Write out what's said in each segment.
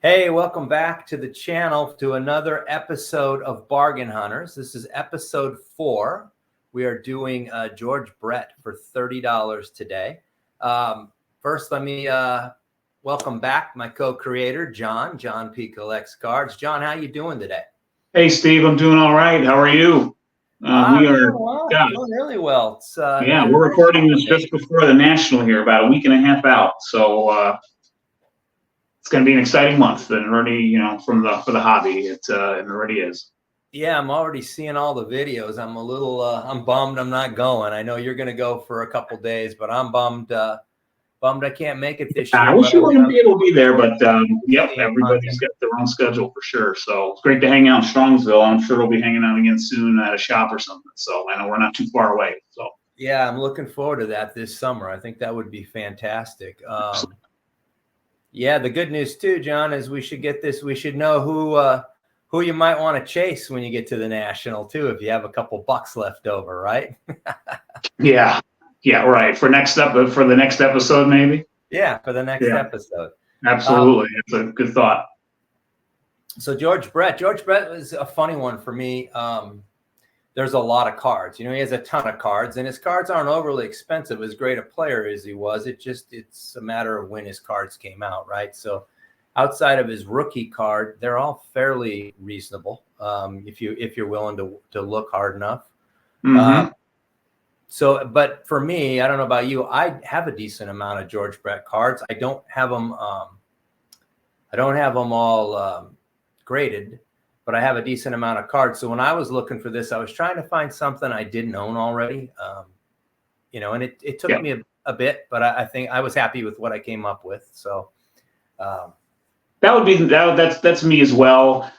Hey, welcome back to the channel to another episode of Bargain Hunters. This is episode 4. We are doing George Brett for $30 today. First, let me welcome back my co-creator, John P. Collects Cards. John, how you doing today? Hey, Steve, I'm doing all right. How are you? We are doing really well. It's, we're recording this just before the National here, about a week and a half out. So it's going to be an exciting month and already, for the hobby, it already is. Yeah, I'm already seeing all the videos. I'm a little, I'm bummed I'm not going. I know you're going to go for a couple days, but I'm bummed I can't make it this year. I wish you wouldn't be able to be there, but yep, everybody's got their own schedule for sure. So it's great to hang out in Strongsville. I'm sure we'll be hanging out again soon at a shop or something. So I know we're not too far away. So yeah, I'm looking forward to that this summer. I think that would be fantastic. Yeah, the good news too, John, is we should get this. We should know who you might want to chase when you get to the National too, if you have a couple bucks left over, right? Yeah, right. For the next episode, maybe. Yeah, for the next episode. Absolutely, it's a good thought. So George Brett was a funny one for me. There's a lot of cards. He has a ton of cards, and his cards aren't overly expensive. As great a player as he was, it's a matter of when his cards came out, right? So outside of his rookie card, they're all fairly reasonable if you're willing to look hard enough. Mm-hmm. But for me, I don't know about you, I have a decent amount of George Brett cards. I don't have them all graded, but I have a decent amount of cards. So when I was looking for this, I was trying to find something I didn't own already. And it took me a bit, but I think I was happy with what I came up with. So that's me as well.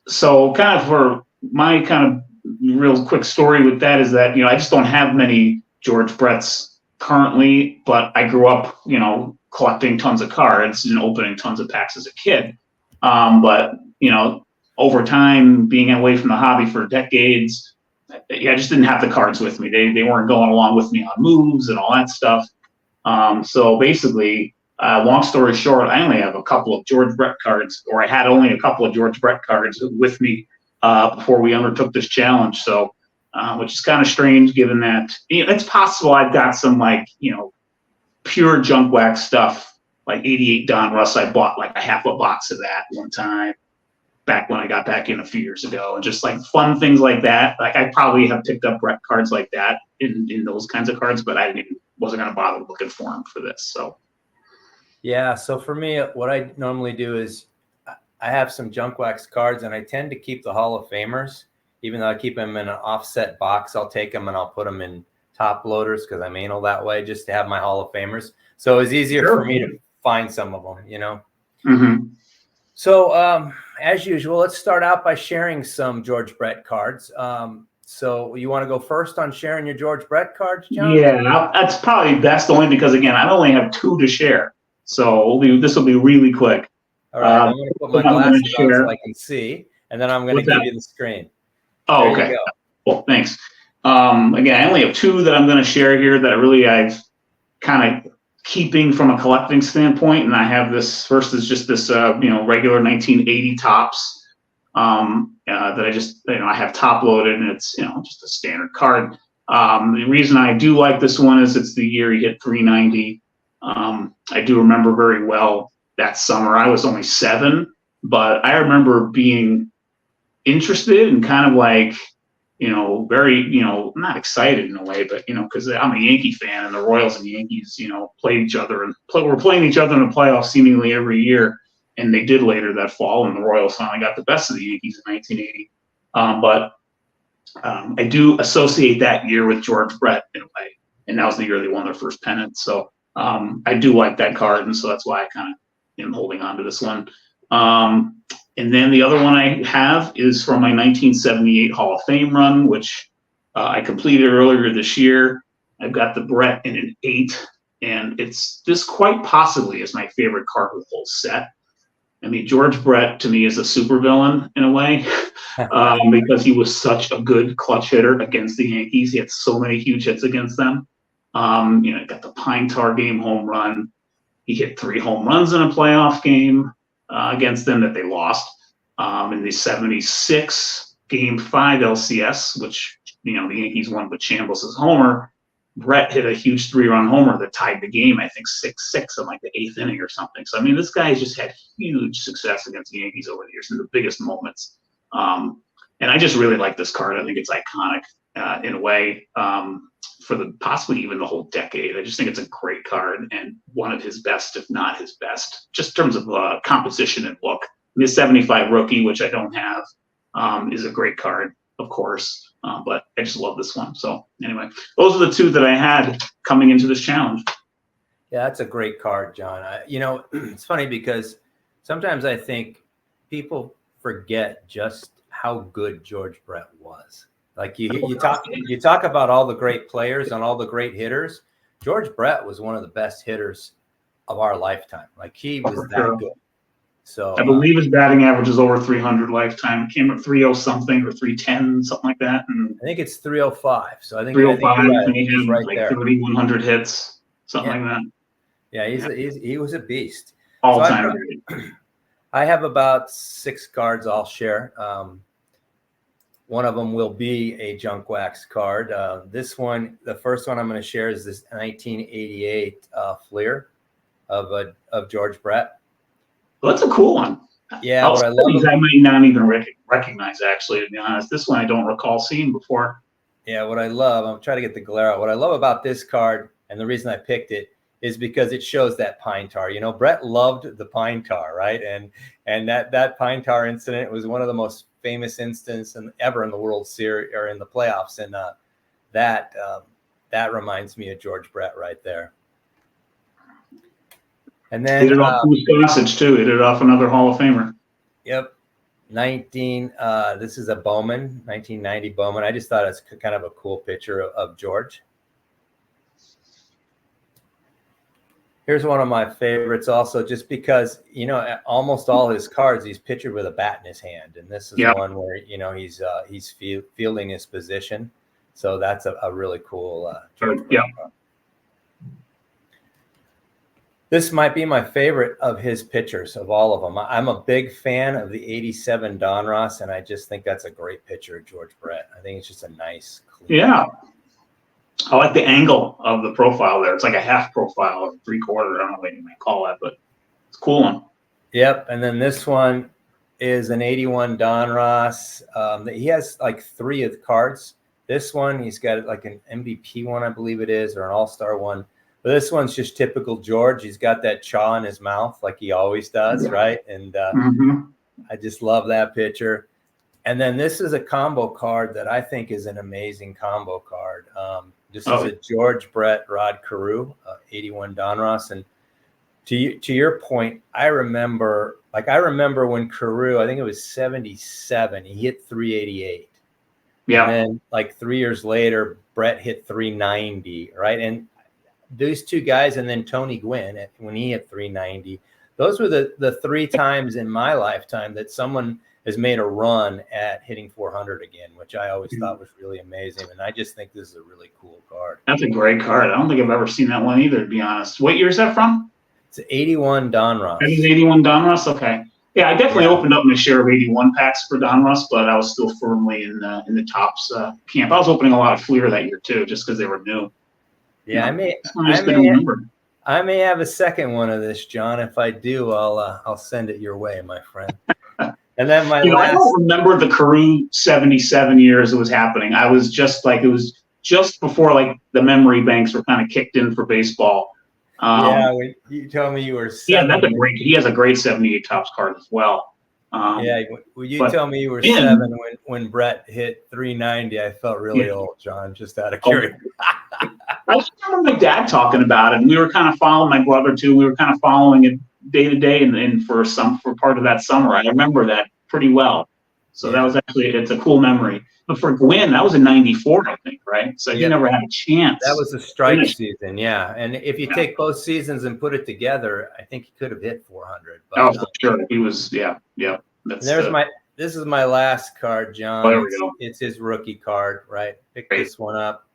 So kind of for my kind of real quick story with that is that, I just don't have many George Bretts currently, but I grew up, collecting tons of cards and opening tons of packs as a kid. But, over time, being away from the hobby for decades, I just didn't have the cards with me. They weren't going along with me on moves and all that stuff. So basically, long story short, I only have a couple of George Brett cards, or I had only a couple of George Brett cards with me before we undertook this challenge. So, which is kind of strange, given that it's possible I've got some pure junk wax stuff, like 88 Don Russ. I bought like a half a box of that one time back when I got back in a few years ago, and just like fun things like that. Like I probably have picked up Brett cards like that in those kinds of cards, but wasn't going to bother looking for them for this. So yeah. So for me, what I normally do is I have some junk wax cards, and I tend to keep the Hall of Famers, even though I keep them in an offset box. I'll take them and I'll put them in top loaders because I'm anal that way, just to have my Hall of Famers. So it's easier for me to find some of them, Mm-hmm. So as usual, let's start out by sharing some George Brett cards. So you want to go first on sharing your George Brett cards, John? Yeah, that's probably best, only because, again, I only have 2 to share. So this will be really quick. All right, I'm going to put my glasses on so I can see, and then I'm going to give you the screen. Oh, okay. Well, thanks. Again, I only have 2 that I'm going to share here that I've kind of keeping from a collecting standpoint. And I have this first is just this, regular 1980 Topps that I just, I have top loaded, and it's, just a standard card. The reason I do like this one is it's the year he hit 390. I do remember very well that summer. I was only 7, but I remember being interested and kind of like, very, not excited in a way, but, because I'm a Yankee fan, and the Royals and Yankees, played each other and were playing each other in the playoffs seemingly every year. And they did later that fall, and the Royals finally got the best of the Yankees in 1980. But I do associate that year with George Brett in a way, and that was the year they won their first pennant. So I do like that card, and so that's why I kind of am holding on to this one. And then the other one I have is from my 1978 Hall of Fame run, which I completed earlier this year. I've got the Brett in an 8, and this quite possibly is my favorite card of the whole set. I mean, George Brett to me is a supervillain in a way, because he was such a good clutch hitter against the Yankees. He had so many huge hits against them. Got the Pine Tar game home run. He hit 3 home runs in a playoff game. against them that they lost in the 76 Game 5 LCS, which, the Yankees won with Chambliss' homer. Brett hit a huge 3-run homer that tied the game, I think 6-6 in like the 8th inning or something. So, I mean, this guy has just had huge success against the Yankees over the years in the biggest moments. And I just really like this card. I think it's iconic in a way for possibly even the whole decade. I just think it's a great card and one of his best, if not his best, just in terms of composition and look. His 75 rookie, which I don't have, is a great card, of course. But I just love this one. So anyway, those are the two that I had coming into this challenge. Yeah, that's a great card, John. It's funny because sometimes I think people forget just how good George Brett was. Like you talk about all the great players and all the great hitters. George Brett was one of the best hitters of our lifetime. Like he was that good. So I believe his batting average is over 300 lifetime. It came at 300 something or 310, something like that. And I think it's 305. So I think 305. He's right like there. 3,100 hits, something like that. Yeah, he was a beast. All time. I have about 6 cards I'll share. One of them will be a junk wax card. This one, the first one I'm going to share is this 1988 Fleer of George Brett. Well, that's a cool one. Yeah, what I love I might not even recognize, actually, to be honest. This one I don't recall seeing before. Yeah, what I love, I'm trying to get the glare out. What I love about this card, and the reason I picked it, is because it shows that pine tar. Brett loved the pine tar, right? And that pine tar incident was one of the most famous incidents ever in the World Series or in the playoffs. And that reminds me of George Brett right there. And then hit it off Gossage too. Hit it off another Hall of Famer. Yep. This is a Bowman, 1990 Bowman. I just thought it's kind of a cool picture of George. Here's one of my favorites also, just because, almost all his cards, he's pictured with a bat in his hand. And this is one where, he's fielding his position. So that's a really cool George Brett card. This might be my favorite of his pictures of all of them. I'm a big fan of the 87 Donruss, and I just think that's a great picture of George Brett. I think it's just a nice, clean picture. I like the angle of the profile there. It's like a half profile or 3/4. I don't know what you might call that, but it's a cool one. Yep. And then this one is an 81 Donruss. He has like 3 of the cards. This one, he's got like an MVP one, I believe it is, or an all-star one. But this one's just typical George. He's got that chaw in his mouth like he always does, right? And I just love that picture. And then this is a combo card that I think is an amazing combo card. This is a George Brett Rod Carew, 81 Donruss. And to your point, I remember when Carew, I think it was 77, he hit 388. Yeah. And then like 3 years later, Brett hit 390, right? And those two guys, and then Tony Gwynn, when he hit 390, those were the 3 times in my lifetime that someone has made a run at hitting 400 again, which I always thought was really amazing. And I just think this is a really cool card. That's a great card. I don't think I've ever seen that one either, to be honest. What year is that from? It's 81 Donruss. That is 81 Donruss? Okay. Yeah, I definitely opened up my share of 81 packs for Donruss, but I was still firmly in the Topps camp. I was opening a lot of Fleer that year too, just because they were new. Yeah, I may have a second one of this, John. If I do, I'll send it your way, my friend. And then I don't remember the Carew 77 years it was happening. I was just like, it was just before like the memory banks were kind of kicked in for baseball. You told me you were 7. Yeah, he has a great 78 Topps card as well. Tell me you were 7 when Brett hit 390. I felt really old, John, just out of curiosity. I just remember my dad talking about it, and we were kind of following, my brother too. We were kind of following it day to day, and for part of that summer, I remember that pretty well. So that was it's a cool memory. But for Gwynn, that was in '94, I think, right? So he never had a chance. That was a strike season, yeah. And if you take both seasons and put it together, I think he could have hit 400. But, for sure, he was, This is my last card, John. Oh, there we go. It's his rookie card, right? Pick this one up.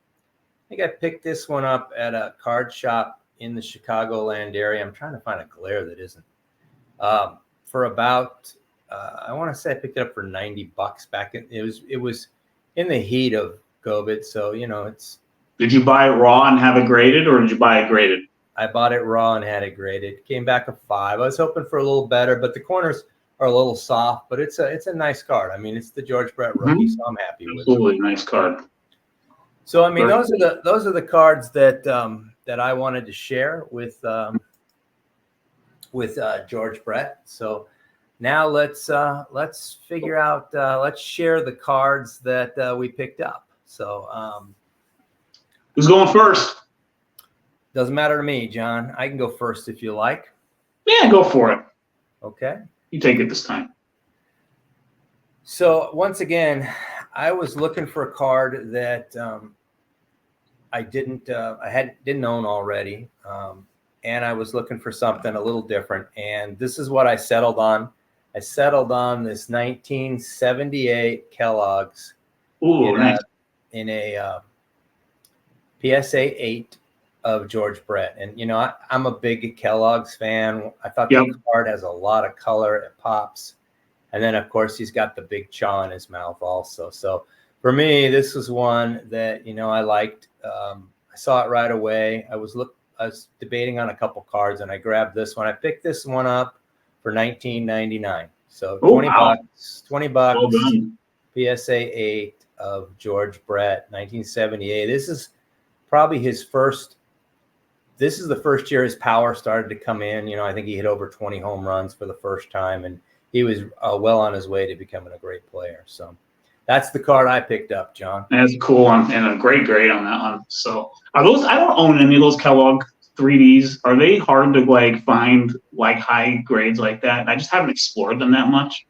I think I picked this one up at a card shop in the Chicagoland area. I'm trying to find a glare that isn't. for about I want to say I picked it up for $90 back in it was in the heat of COVID, so it's. Did you buy it raw and have it graded, or did you buy it graded? I bought it raw and had it graded. Came back a 5. I was hoping for a little better, but the corners are a little soft. But it's a nice card. I mean, it's the George Brett rookie, so I'm happy with it. Absolutely nice card. So I mean, those are the cards that that I wanted to share with George Brett. So now let's figure out. Let's share the cards that we picked up. So who's going first? Doesn't matter to me, John. I can go first if you like. Yeah, go for it. Okay. You take it this time. So once again, I was looking for a card that I didn't own already, and I was looking for something a little different. And this is what I settled on. I settled on this 1978 Kellogg's nice. in a PSA 8 of George Brett. And I'm a big Kellogg's fan. I thought the card has a lot of color. It pops. And then, of course, he's got the big chaw in his mouth also. So for me, this was one that, I liked. I saw it right away. I was debating on a couple cards, and I grabbed this one. I picked this one up for $19.99. So $20. Well done. PSA 8 of George Brett, 1978. This is probably his first. This is the first year his power started to come in. I think he hit over 20 home runs for the first time, and he was well on his way to becoming a great player. So that's the card I picked up, John. That's cool, and a great grade on that one. So are those? I don't own any of those Kellogg 3Ds. Are they hard to find high grades like that? I just haven't explored them that much.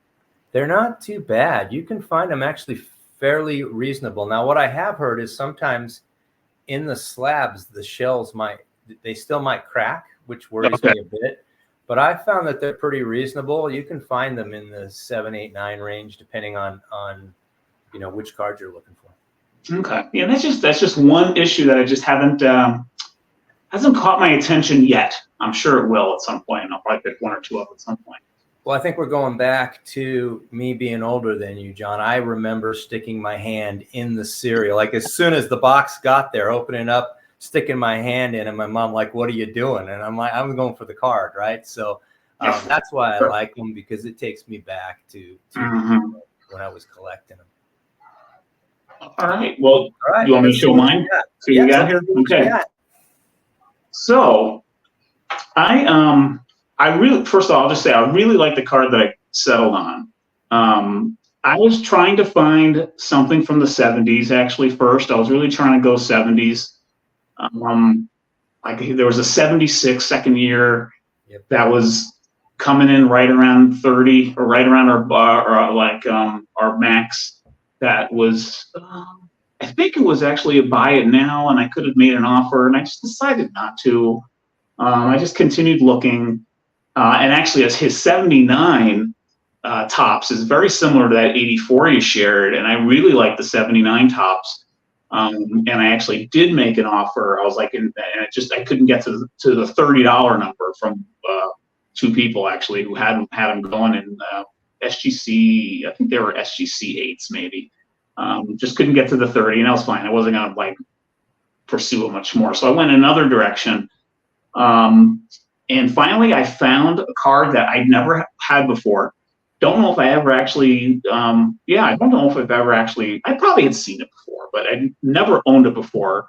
They're not too bad. You can find them actually fairly reasonable. Now, what I have heard is sometimes in the slabs, the shells still might crack, which worries me a bit. But I found that they're pretty reasonable. You can find them in the 7, 8, 9 range, depending on which card you're looking for. Okay, yeah, that's just one issue that I just haven't hasn't caught my attention yet. I'm sure it will at some point. I'll probably pick one or two up at some point. Well, I think we're going back to me being older than you, John. I remember sticking my hand in the cereal. As soon as the box got there, opening up, sticking my hand in, and my mom what are you doing? And I'm like, I'm going for the card, right? So that's why I like them, because it takes me back to when I was collecting them. All right. Well, you want me to show mine? See what you got here? Okay. So I really, first of all, I'll just say I really like the card that I settled on. I was trying to find something from the 70s actually first. I was really trying to go 70s. There was a 76 second year that was coming in right around 30 or right around our max. That was, I think it was actually a buy it now, and I could have made an offer, and I just decided not to. I just continued looking, and actually as his 79 tops is very similar to that 84 you shared, and I really like the 79 tops. And I actually did make an offer. I was I couldn't get to the $30 number from two people actually who had them going in SGC. I think they were SGC 8s maybe. Just couldn't get to the 30, and that was fine. I wasn't gonna pursue it much more. So I went another direction. And finally I found a card that I'd never had before. Don't know if I ever actually, I don't know if I've ever actually, I probably had seen it before, but I never owned it before.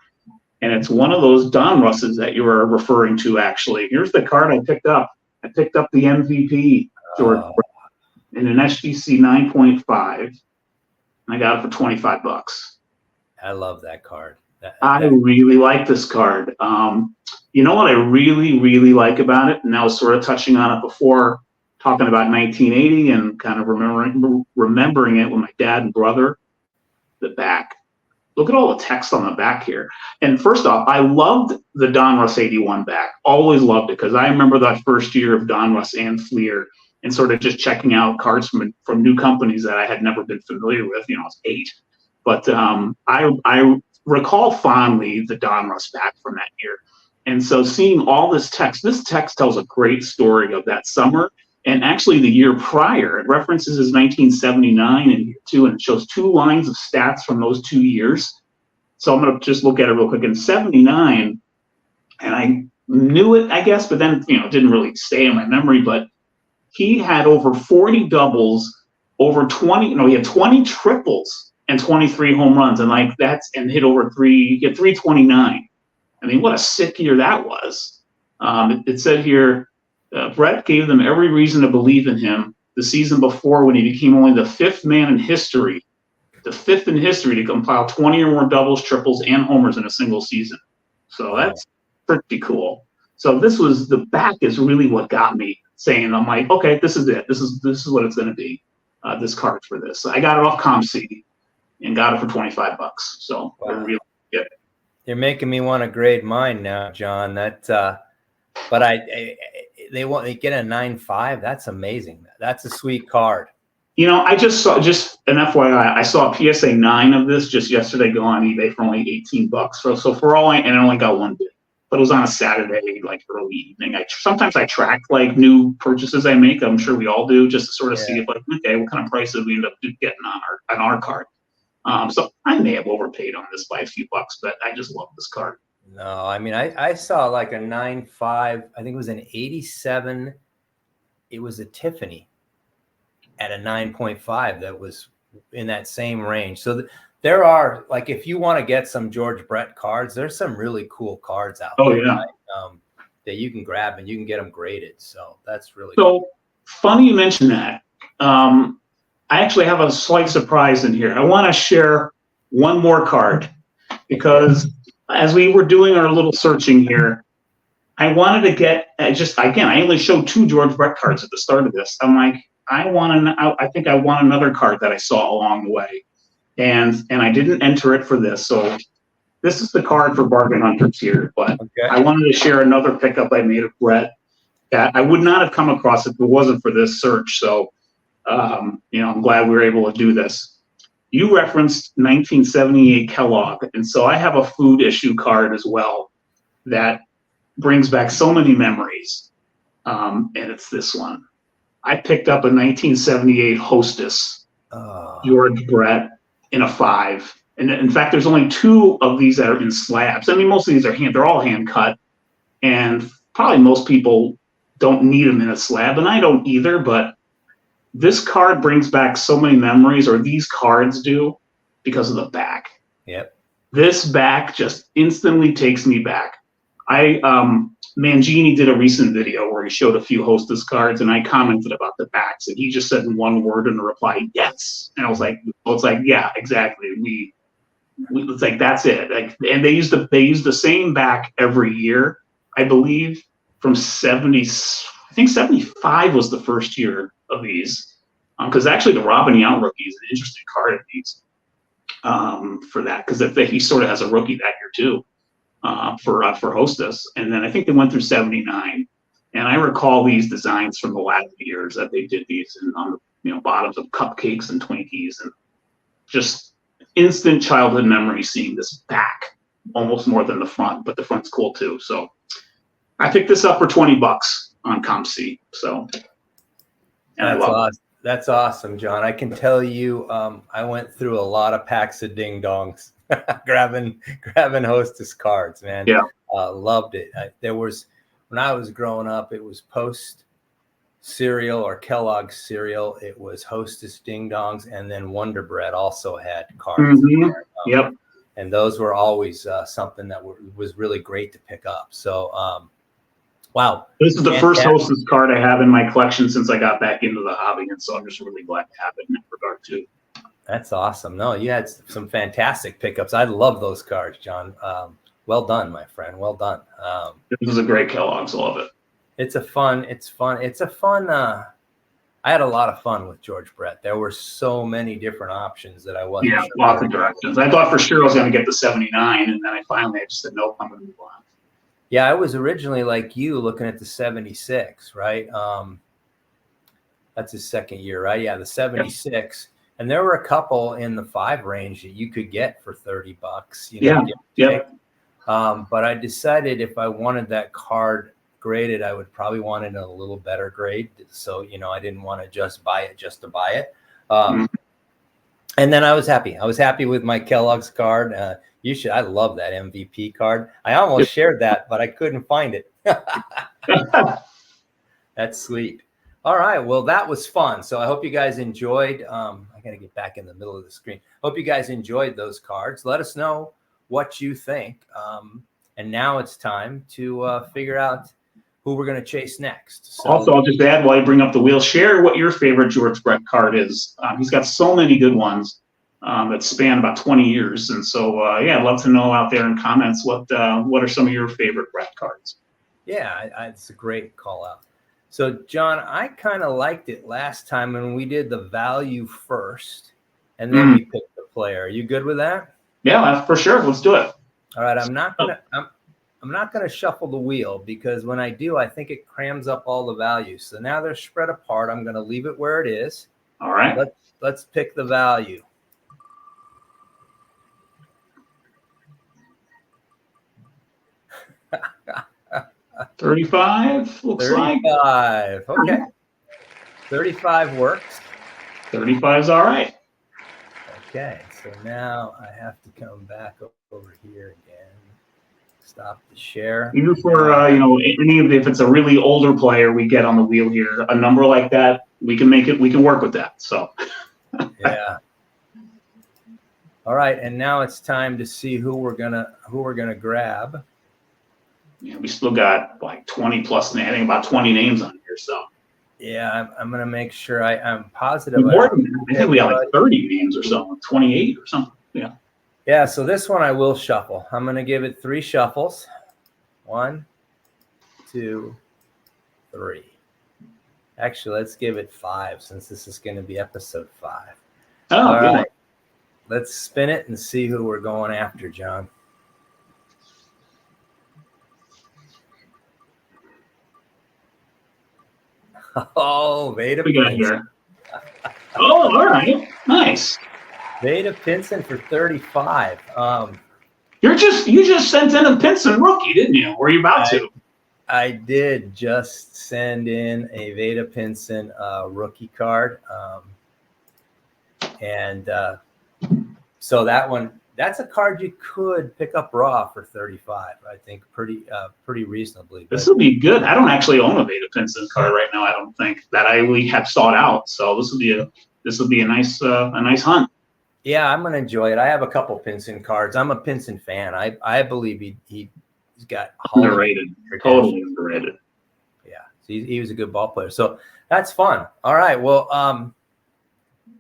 And it's one of those Donrusses that you were referring to, actually. Here's the card I picked up. I picked up the MVP, George, in an SGC 9.5. I got it for $25. I love that card. I really like this card. You know what I really, really like about it? And I was sort of touching on it before, talking about 1980 and kind of remembering it with my dad and brother. The back. Look at all the text on the back here. And first off, I loved the Donruss 81 back. Always loved it, because I remember that first year of Donruss and Fleer and sort of just checking out cards from new companies that I had never been familiar with. I was 8. But I recall fondly the Donruss back from that year. And so seeing all this text tells a great story of that summer And actually, the year prior, it references his 1979 in here too, and it shows 2 lines of stats from those 2 years. So I'm going to just look at it real quick. In 79, and I knew it, I guess, but then, it didn't really stay in my memory, but he had over 40 doubles, over 20, he had 20 triples and 23 home runs, and and hit over he hit 329. I mean, what a sick year that was. It said here, Brett gave them every reason to believe in him the season before when he became only the 5th man in history, to compile 20 or more doubles, triples, and homers in a single season. So that's pretty cool. So the back is really what got me saying, I'm like, okay, this is it. This is what it's going to be. This card for this. So I got it off ComC and got it for $25. So I really get it. You're making me want to grade mine now, John. That, but they get a 9.5. That's amazing. That's a sweet card. I just saw, just an FYI, I saw a PSA 9 of this just yesterday go on eBay for only $18. So for all and I only got one bid, but it was on a Saturday, like early evening. Sometimes I track like new purchases I make. I'm sure we all do, just to sort of see if okay, what kind of prices we end up getting on our card. So I may have overpaid on this by a few bucks, but I just love this card. No, I mean, I saw like a 9.5. I think it was an 87. It was a Tiffany at a 9.5 that was in that same range. So there are, like, if you want to get some George Brett cards, there's some really cool cards out there, yeah. Right? That you can grab and you can get them graded. So that's really cool. Funny you mention that. I actually have a slight surprise in here. I want to share one more card because as we were doing our little searching here, I wanted to get I only showed 2 George Brett cards at the start of this. I'm like, I think I want another card that I saw along the way, and I didn't enter it for this. So this is the card for bargain hunters here. But I wanted to share another pickup I made of Brett that I would not have come across if it wasn't for this search. So I'm glad we were able to do this. You referenced 1978 Kellogg, and so I have a food issue card as well that brings back so many memories, and it's this one. I picked up a 1978 Hostess, George Brett, in a 5. And in fact, there's only 2 of these that are in slabs. I mean, most of these they're all hand cut, and probably most people don't need them in a slab, and I don't either, but this card brings back so many memories, or these cards do, because of the back. Yep. This back just instantly takes me back. Mangini did a recent video where he showed a few Hostess cards, and I commented about the backs, and he just said in one word in the reply, yes. And I was like, yeah, exactly. It's like, that's it. Like, and they use the same back every year, I believe, from 70. I think 75 was the first year of these, because actually the Robin Yount rookie is an interesting card of these, for that, because he sort of has a rookie that year too, for Hostess. And then I think they went through 79, and I recall these designs from the last years that they did these on the bottoms of cupcakes and Twinkies, and just instant childhood memory seeing this back almost more than the front, but the front's cool too. So I picked this up for $20 on ComC. So that's awesome, John. I can tell you, I went through a lot of packs of ding dongs, grabbing Hostess cards, man. Yeah, loved it. When I was growing up, it was Post cereal or Kellogg's cereal. It was Hostess ding dongs, and then Wonder Bread also had cards. Mm-hmm. Yep. And those were always something that was really great to pick up. So. Wow. This is the first Hostess card I have in my collection since I got back into the hobby, and so I'm just really glad to have it in that regard too. That's awesome. No, you had some fantastic pickups. I love those cards, John. Well done, my friend. Well done. This is a great Kellogg's. I love it. It's fun. I had a lot of fun with George Brett. There were so many different options that I wasn't sure. Lots of directions. I thought for sure I was going to get the 79, and then I just said, nope, I'm going to move on. Yeah, I was originally like you looking at the 76, right? That's his second year, right? Yeah, the 76. Yep. And there were a couple in the 5 range that you could get for $30. Yeah. But I decided if I wanted that card upgrade it, I would probably want it in a little better grade. So, you know, I didn't want to just buy it just to buy it. And then I was happy. I was happy with my Kellogg's card. I love that MVP card. I almost shared that, but I couldn't find it. That's sweet. All right. Well, that was fun. So I hope you guys enjoyed. I got to get back in the middle of the screen. Hope you guys enjoyed those cards. Let us know what you think. And now it's time to figure out who we're going to chase next. So, also, I'll just add while you bring up the wheel, share what your favorite George Brett card is. He's got so many good ones that span about 20 years. And so, yeah, I'd love to know out there in comments what are some of your favorite Brett cards. Yeah, it's a great call out. So, John, I kind of liked it last time when we did the value first, and then we picked the player. Are you good with that? Yeah, for sure. Let's do it. All right. I'm not gonna shuffle the wheel because when I do, I think it crams up all the values. So now they're spread apart. I'm gonna leave it where it is. All right. Let's pick the value. $35 looks 35. like. Okay. 35 works. 35 is all right. Okay. So now I have to come back over here again. Stop the share. Even for you know, if it's a really older player we get on the wheel here, a number like that, we can work with that. So yeah. All right, and now it's time to see who we're gonna grab. Yeah, we still got like 20 plus. I think about 20 names on here. So yeah, I'm gonna make sure I'm positive. More than that. I think we got like 30 names or something, 28 or something. Yeah. Yeah, so this one I will shuffle. I'm going to give it 3 shuffles. 1, 2, 3. Actually, let's give it 5 since this is going to be episode 5. Oh, all good. right. Let's spin it and see who we're going after, John. Oh, Veda Pinson. Oh, all right. Nice. Veda Pinson for 35. You just sent in a Pinson rookie, didn't you? Were you about to? I did just send in a Veda Pinson rookie card. So that's a card you could pick up raw for 35. I think pretty reasonably. This will be good. I don't actually own a Veda Pinson card right now. I don't think that I really have sought out. So this will be a nice hunt. Yeah, I'm gonna enjoy it. I have a couple Pinson cards. I'm a Pinson fan. I believe he's got underrated, totally underrated. Yeah, so he was a good ball player. So that's fun. All right, well,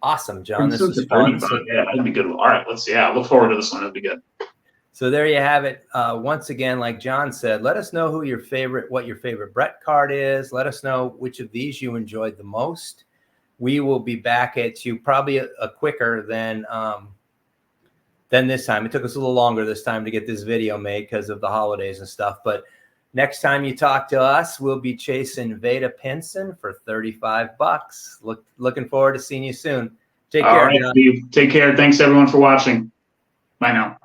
awesome, John. This was fun. Yeah, that'd be good. All right, let's see. Yeah, look forward to this one. It'll be good. So there you have it. Once again, like John said, let us know what your favorite Brett card is. Let us know which of these you enjoyed the most. We will be back at you probably a quicker than this time. It took us a little longer this time to get this video made because of the holidays and stuff. But next time you talk to us, we'll be chasing Veda Pinson for $35. Looking forward to seeing you soon. Take care. All right, Steve. Take care. Thanks everyone for watching. Bye now.